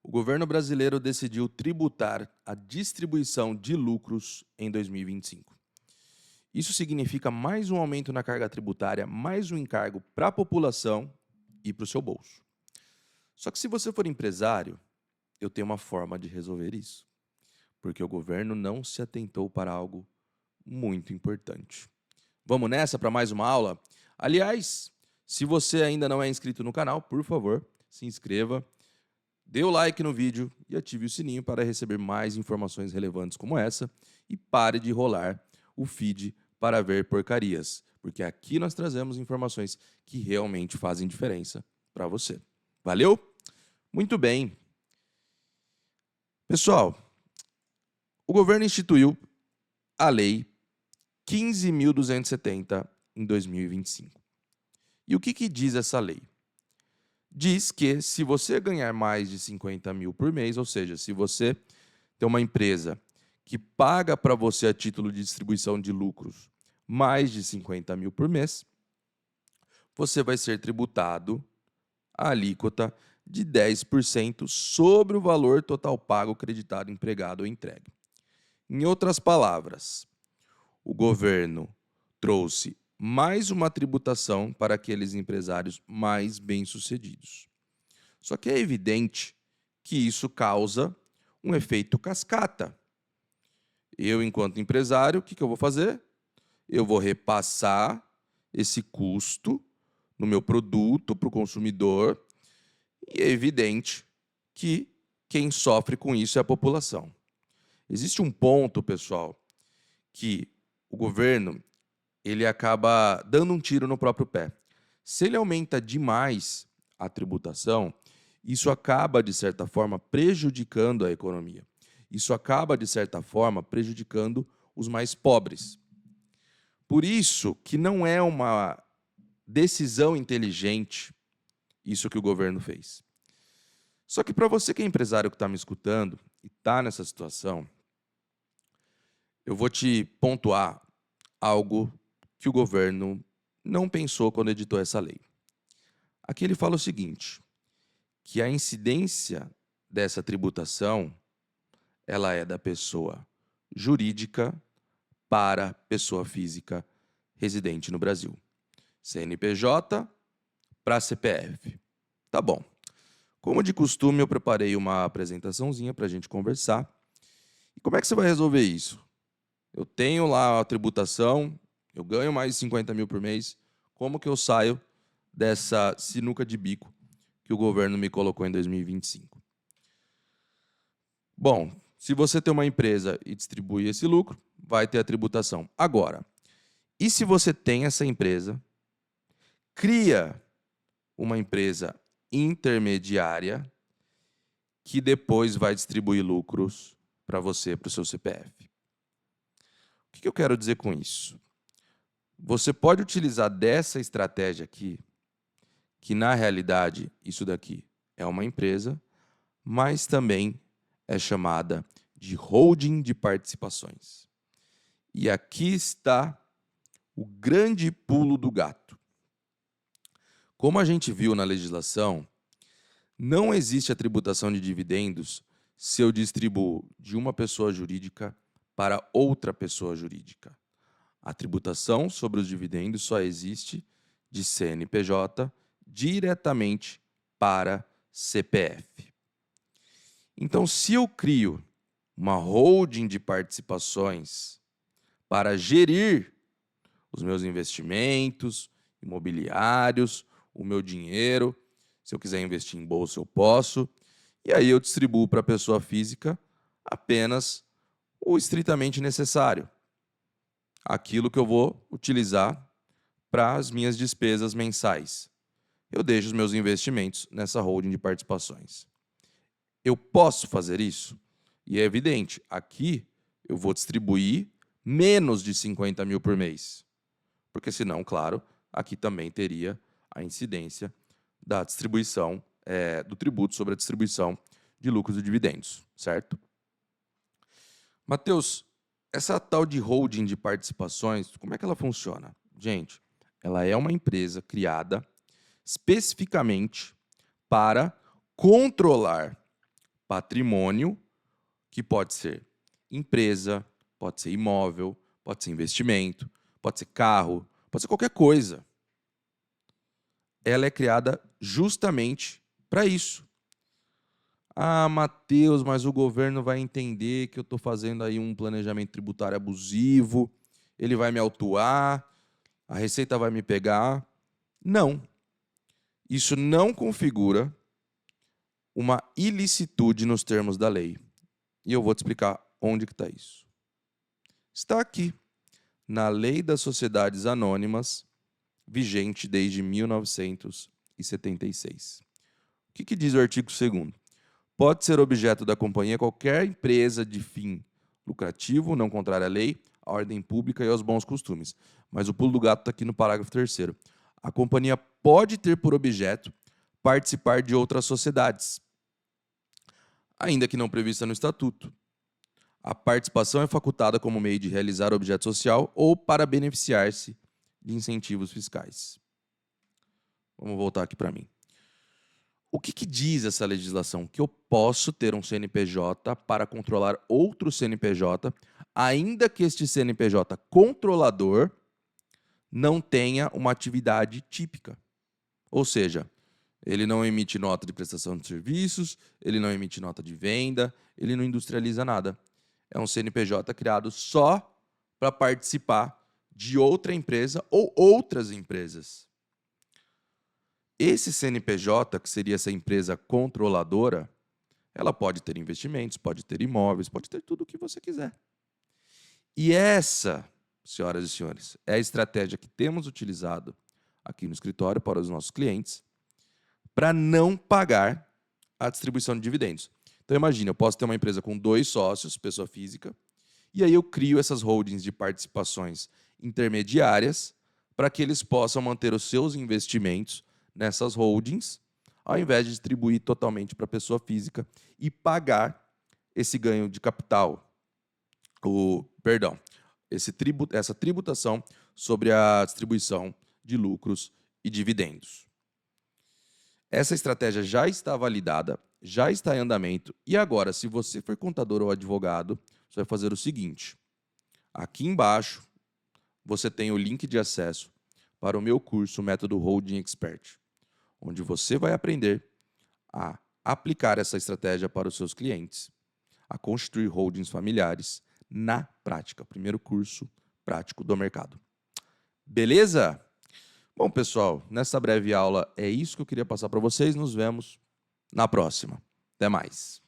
O governo brasileiro decidiu tributar a distribuição de lucros em 2025. Isso significa mais um aumento na carga tributária, mais um encargo para a população e para o seu bolso. Só que se você for empresário, eu tenho uma forma de resolver isso, porque o governo não se atentou para algo muito importante. Vamos nessa para mais uma aula? Aliás, se você ainda não é inscrito no canal, por favor, se inscreva, dê o like no vídeo e ative o sininho para receber mais informações relevantes como essa e pare de rolar o feed para ver porcarias, porque aqui nós trazemos informações que realmente fazem diferença para você. Valeu? Muito bem. Pessoal, o governo instituiu a Lei 15.270 em 2025. E o que diz essa lei? Diz que se você ganhar mais de 50 mil por mês, ou seja, se você tem uma empresa que paga para você a título de distribuição de lucros mais de 50 mil por mês, você vai ser tributado a alíquota de 10% sobre o valor total pago, creditado, empregado ou entregue. Em outras palavras, o governo trouxe mais uma tributação para aqueles empresários mais bem-sucedidos. Só que é evidente que isso causa um efeito cascata. Eu, enquanto empresário, o que eu vou fazer? Eu vou repassar esse custo no meu produto para o consumidor e é evidente que quem sofre com isso é a população. Existe um ponto, pessoal, que o governo ele acaba dando um tiro no próprio pé. Se ele aumenta demais a tributação, isso acaba, de certa forma, prejudicando a economia. Isso acaba, de certa forma, prejudicando os mais pobres. Por isso que não é uma decisão inteligente isso que o governo fez. Só que para você que é empresário que está me escutando e está nessa situação, eu vou te pontuar algo que o governo não pensou quando editou essa lei. Aqui ele fala o seguinte, que a incidência dessa tributação ela é da pessoa jurídica para pessoa física residente no Brasil. CNPJ para CPF. Tá bom. Como de costume, eu preparei uma apresentaçãozinha para a gente conversar. E como é que você vai resolver isso? Eu tenho lá a tributação, eu ganho mais de 50 mil por mês. Como que eu saio dessa sinuca de bico que o governo me colocou em 2025? Bom, se você tem uma empresa e distribui esse lucro, vai ter a tributação. Agora, e se você tem essa empresa, cria uma empresa intermediária que depois vai distribuir lucros para você, para o seu CPF. O que eu quero dizer com isso? Você pode utilizar dessa estratégia aqui, que na realidade isso daqui é uma empresa, mas também é chamada de holding de participações. E aqui está o grande pulo do gato. Como a gente viu na legislação, não existe a tributação de dividendos se eu distribuo de uma pessoa jurídica para outra pessoa jurídica. A tributação sobre os dividendos só existe de CNPJ diretamente para CPF. Então, se eu crio uma holding de participações para gerir os meus investimentos imobiliários, o meu dinheiro, se eu quiser investir em bolsa, eu posso, e aí eu distribuo para a pessoa física apenas o estritamente necessário, aquilo que eu vou utilizar para as minhas despesas mensais. Eu deixo os meus investimentos nessa holding de participações. Eu posso fazer isso? E é evidente, aqui eu vou distribuir menos de 50 mil por mês. Porque senão, claro, aqui também teria a incidência da distribuição, do tributo sobre a distribuição de lucros e dividendos, certo? Matheus, essa tal de holding de participações, como é que ela funciona? Gente, ela é uma empresa criada especificamente para controlar patrimônio, que pode ser empresa, pode ser imóvel, pode ser investimento, pode ser carro, pode ser qualquer coisa. Ela é criada justamente para isso. Ah, Matheus, mas o governo vai entender que eu estou fazendo aí um planejamento tributário abusivo, ele vai me autuar, a Receita vai me pegar. Não. Isso não configura uma ilicitude nos termos da lei. E eu vou te explicar onde que está isso. Está aqui, na Lei das Sociedades Anônimas, vigente desde 1976. O que diz o artigo 2º? Pode ser objeto da companhia qualquer empresa de fim lucrativo, não contrária à lei, à ordem pública e aos bons costumes. Mas o pulo do gato está aqui no parágrafo 3º. A companhia pode ter por objeto participar de outras sociedades, ainda que não prevista no estatuto. A participação é facultada como meio de realizar objeto social ou para beneficiar-se de incentivos fiscais. Vamos voltar aqui para mim. O que diz essa legislação? Que eu posso ter um CNPJ para controlar outro CNPJ, ainda que este CNPJ controlador não tenha uma atividade típica. Ou seja, ele não emite nota de prestação de serviços, ele não emite nota de venda, ele não industrializa nada. É um CNPJ criado só para participar de outra empresa ou outras empresas. Esse CNPJ, que seria essa empresa controladora, ela pode ter investimentos, pode ter imóveis, pode ter tudo o que você quiser. E essa, senhoras e senhores, é a estratégia que temos utilizado aqui no escritório para os nossos clientes para não pagar a distribuição de dividendos. Então, imagina, eu posso ter uma empresa com 2 sócios, pessoa física, e aí eu crio essas holdings de participações intermediárias para que eles possam manter os seus investimentos nessas holdings, ao invés de distribuir totalmente para a pessoa física e pagar esse ganho de capital, essa tributação sobre a distribuição de lucros e dividendos. Essa estratégia já está validada, já está em andamento, e agora, se você for contador ou advogado, você vai fazer o seguinte. Aqui embaixo, você tem o link de acesso para o meu curso Método Holding Expert, onde você vai aprender a aplicar essa estratégia para os seus clientes, a constituir holdings familiares na prática. Primeiro curso prático do mercado. Beleza? Bom, pessoal, nessa breve aula é isso que eu queria passar para vocês. Nos vemos na próxima. Até mais.